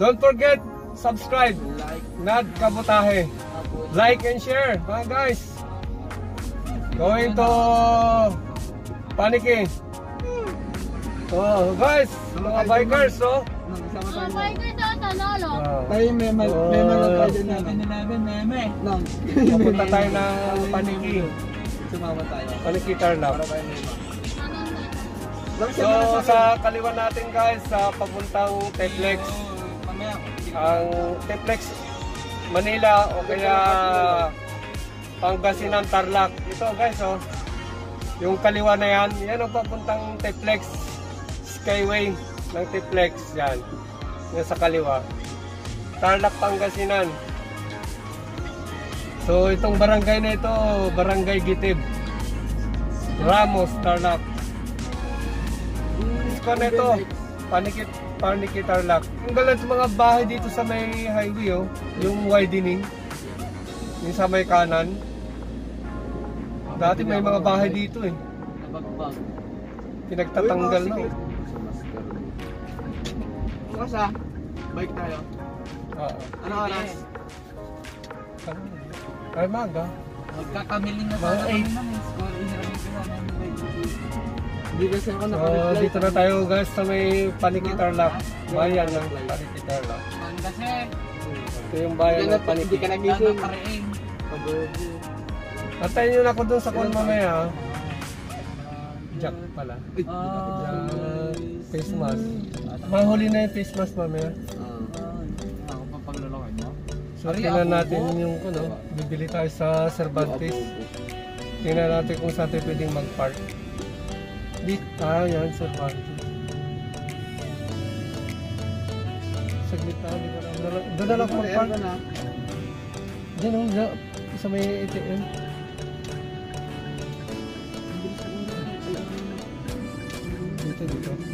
Don't forget, subscribe. Nad Kabutahe. Like and share, mga guys. Going to Paniki. Oh, guys, mga bikers, no? Mga bikers daw, tanolo. Tayo may malapad dyan na. Pupunta tayo ng Paniki. Sumama tayo. Paniki Tarlac. So, sa kaliwa natin guys, sa papuntang Teplex. Ang Teplex, Manila o kaya Pangasinan, Tarlac. Ito guys, oh. Yung kaliwa na yan, yan ang papuntang Teplex. Skyway ng Teplex, yan. Yan sa kaliwa. Tarlac, Pangasinan. So, itong barangay na ito, Barangay Gitib. Ramos, Tarlac. Isko na ito, Paniki, Tarlac. Ang galang sa mga bahay dito sa may highway, oh. Yung widening. Yung sa may kanan. Dati may mga bahay dito eh. Pinagtatanggal na. Bukas bike tayo. Ano oras? Ay maga. Magkakamiling na tayo kami Hindi kasi ako nakapag-flight. Dito na tayo guys sa may Paniki, Tarlac. Bayan ng Paniki, Tarlac. Kasi ito yung bayan ng Paniki. Hindi ka nagising. Antayin nyo na ako dun sa call mamaya. Jack pala. Face mask. Mahuli na yung face mask mamaya. Ako pa paglalakan mo? So tingnan natin yung bibili tayo sa Cervantes. Tingnan natin kung saan tayo pwedeng mag-park. Dito, yan Cervantes. Saglit na, hindi ko alam. Doon na lang ako mag-park. Diyan o, sa may ATM.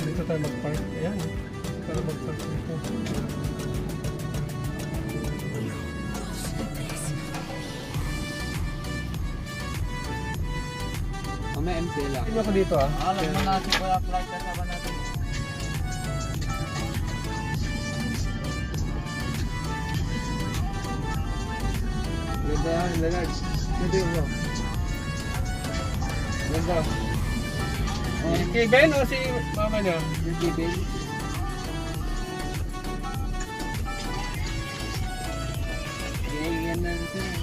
Dito tayo mag-park. Ayan, para mag-park dito. May MCL lang. Tingnan ko dito Alam mo natin kaya flight kasama natin. Ganda yan, Leonard. Ganda yun bro. Ganda. Si Ben o si mama niya? Si Ben. Yan na sila.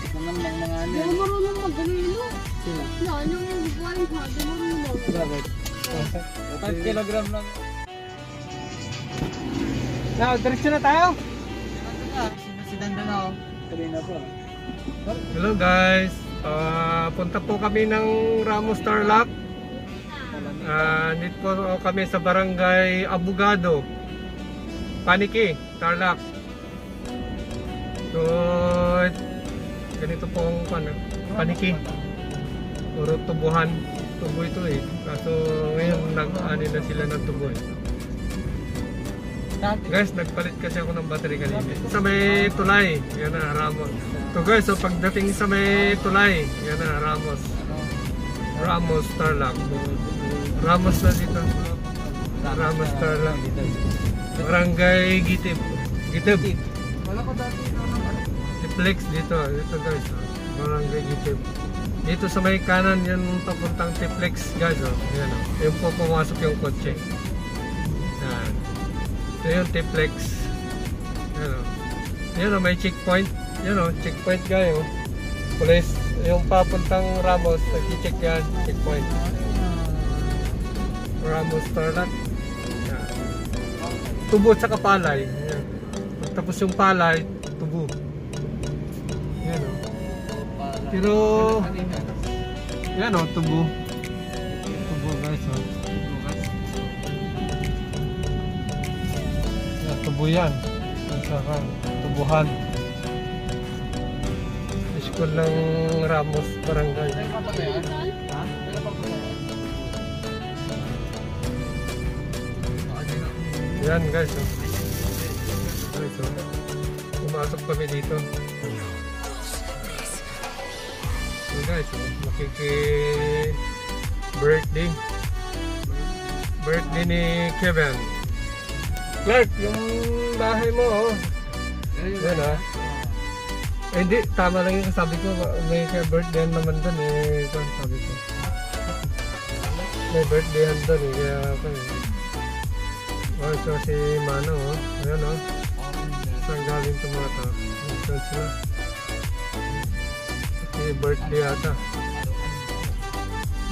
Ito nang mga ano. Hindi marunong mag-alilo. Sila. Yan yung buwan ka, di marunong. Bakit? 5 kilogram lang. Now, diretso na tayo? Si Dandan ako. Kanina po. Hello guys, punta po kami ng Ramos, Tarlac. Dito po kami sa barangay Abogado, Paniki, Tarlac. So, ganito po ang Paniki. Puro tubuhan. Tubo ito eh. Kaso ngayon nag-ani na sila ng tubo eh. Guys, nagpalit kasi ako ng battery kanina. Sa may tulay, yan na, Ramos. So guys, so pagdating sa may tulay, yan na, Ramos. Ramos, Tarlac. Ramos na dito. Ramos, Tarlac. Barangay Gitib. Gitib. Wala ko dati. Teplex dito. Dito guys. Barangay Gitib. Dito sa may kanan, yan papuntang Teplex guys. Yan o. Yung po pumasok yung kotse. Yan. Ito yung Teplex. Yan o. Yan o, may checkpoint. Yan o, checkpoint guys o. Police. Yung papuntang Ramos, nag-check yan. Checkpoint. Ramos, Tarlac. Yan. Tubo at saka palay. Yan. Tapos yung palay, tubo. Yan o. Pero yan o, tubo. Tubo guys o. Tubo guys. Yan, tubo yan. At saka tubuhan. School ng Ramos Barangay. Yan guys o. Guys o. Pumasok kami dito. So guys, makiki-birthday ni Kevin. Clark, yung bahay mo, oh. Yan, ah. Eh, hindi, tama lang yung sabi ko. May birthday naman doon, eh. Ito ang sabi ko. May birthday doon, eh. Kaya ako, eh. Oh, ito si Manong, oh. Ayan, oh. Saan galing ito mga ito? Ito sila. Kasi birthday ata.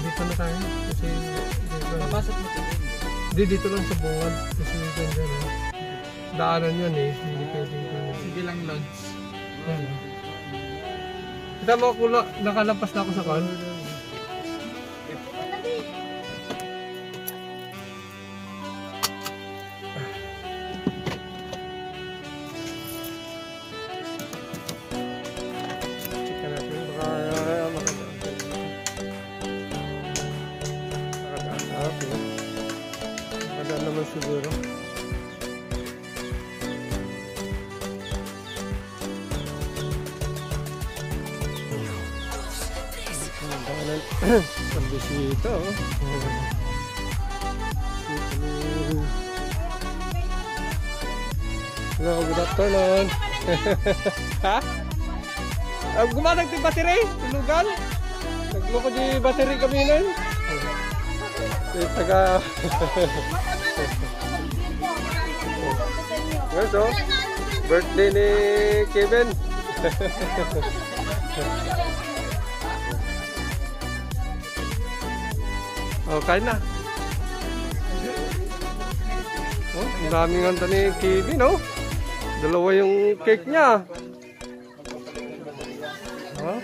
Dito na tayo. Kasi dito. Papasok mo dito. Hindi, dito lang sa bungad. Kasi dito dyan, oh. Daanan yun, eh. Hindi pwedeng ko. Sige lang, Lods. Ayan, oh. Kita mo ako, nakalampas na ako sa kan. Chika natin, baka makadaan. Makadaan naman siguro. Ang bisita, oh. Hello, good afternoon. Ha? Gumanag di battery? Tulugan? Nagloko di battery kami nun? Taga... Yes, oh. Birthday ni Kevin. Oh, kain na. Oh, ang daming handa ni Kevin, oh. Dalawa yung cake niya. Oh.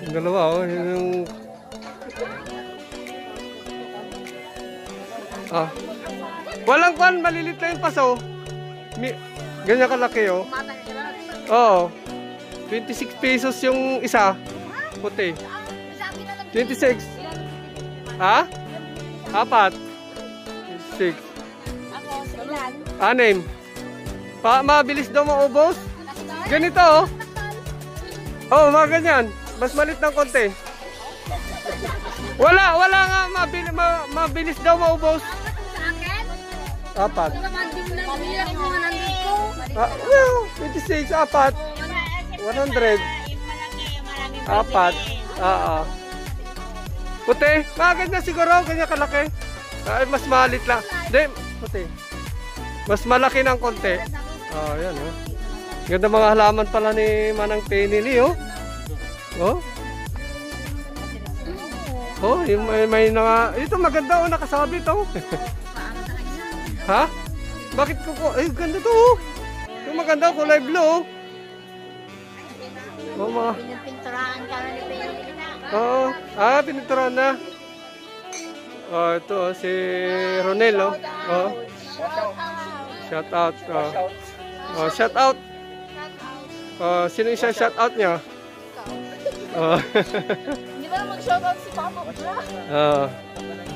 Yung dalawa, oh. Yung... Ah. Walang kwan, malilit na yung paso. Ganyan kalaki, oh. Oo. 26 pesos yung isa. Puti. 26. Ha? 4. 6. Anim. Mabilis daw maubos. Ganito, oh. Oh, mga ganyan. Mas malit ng konti. Wala nga. Mabilis daw maubos. 4. 26, 4. 100. 4. Puti. Mga ganyan siguro. Ganyan kalaki. Ay, mas malit lang. Hindi. Puti. Mas malaki ng konti. Oh, yan, oh. Ganda mga halaman pala ni Manang Penny, oh. Oh. Oh, yung may ito maganda, oh. Nakasabit, oh. Ha? Bakit ko po? Ay, ganda to, oh. Yung maganda, kulay blue, oh. Oh, mga... Pininturahan ka na ni Penny. Oo. Pininturahan na. Oh, ito, oh, si Ronel, oh. Oh. Shout out. Oh. Oh, shout out. Oh, sino yung shout out niya? Oh. Hindi ba mag-shout out si Papa Bra? Oh.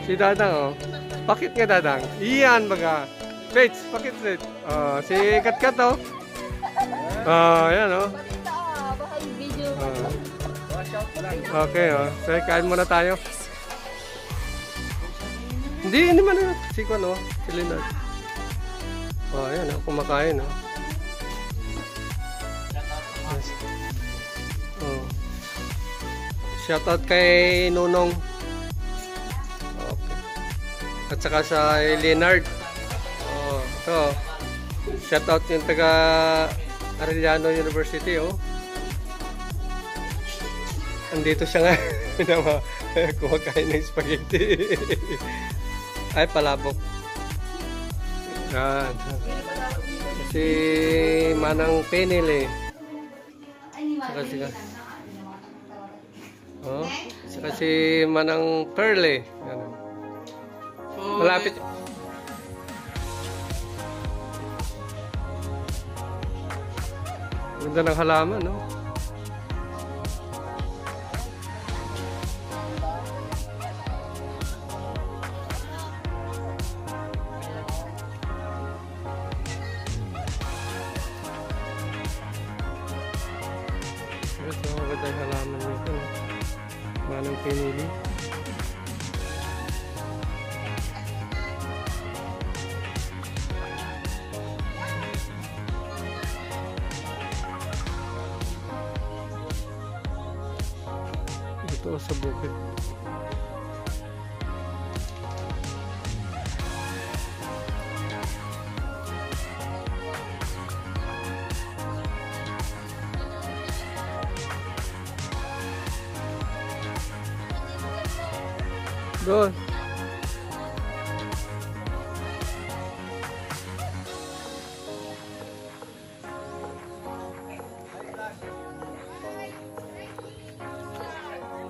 Si Dadang, oh. Pakit nga, Dadang. Iyan, baga. Page, pakit ulit. Oh, si Katkat, oh. Oh, yan, oh. Baka yung video. Okay, oh. So, kain muna tayo. Hindi man na. Si Kwan, oh. Si Leonard. Oh, ayan, oh. Kumakain, oh. Yes. Oh. Shoutout kay Nunong. Okay. At saka sa Leonard. Oh, ito. Shoutout yung taga Arellano University, oh. Andito siya nga. Kumakain ng spaghetti. Ay, palabok. Yan. Si Manang Penny, saka oh, saka si Manang Pearl, yan. Malapit. Ganda ng halaman, no? Ito, maganda yung halaman nito, no? Manang pinili. Ito sa bukid. Doon.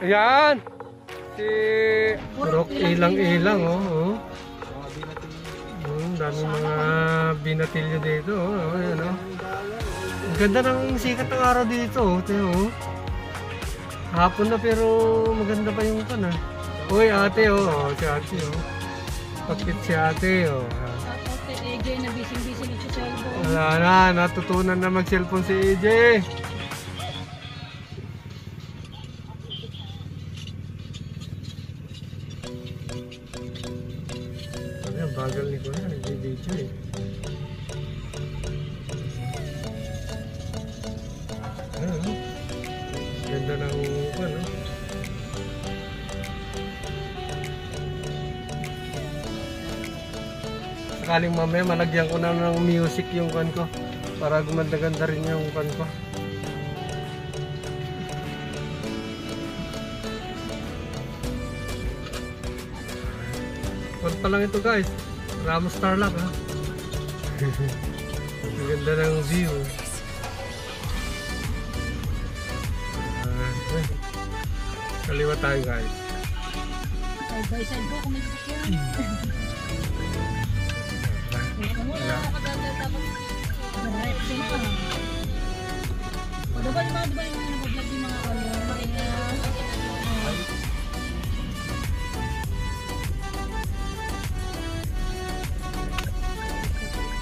Ayan! Si Rock ilang-ilang, oh. Daming mga binatilyo dito, oh. Ayan, oh. Ang ganda ng sikat ng araw dito, oh. Tiyo, oh. Hapon na pero maganda pa yung kan, ah. Uy, ate, oh. Si ate, oh. Pakit si ate, oh. Ate AJ na busy-busy na sa cellphone. Wala na, natutunan na mag-cellphone si AJ. Ano, bagal ni Kuya, nag-video eh. Ano, ganda ng ano. Sakaling mamaya malagyan ko na ng music yung kan ko para gumanda-ganda rin yung kan ko. Kwan pa lang ito guys, Ramos Tarlac ha. Ang ganda ng view. Kaliwa tayo guys. Side by side po kung may sasakyan. Wala nakaganda dapat. Direction pa. O diba yung mga nag-vlog yung mga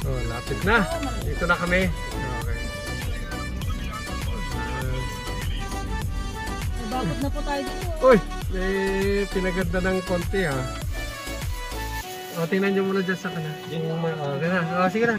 Oh, lapit na. Dito na kami. Okay. Bakit na po tayo dito? Uy, may pinaganda ng konti ha. O, tingnan nyo muna dyan sa kanan. Okay na. O, sige na.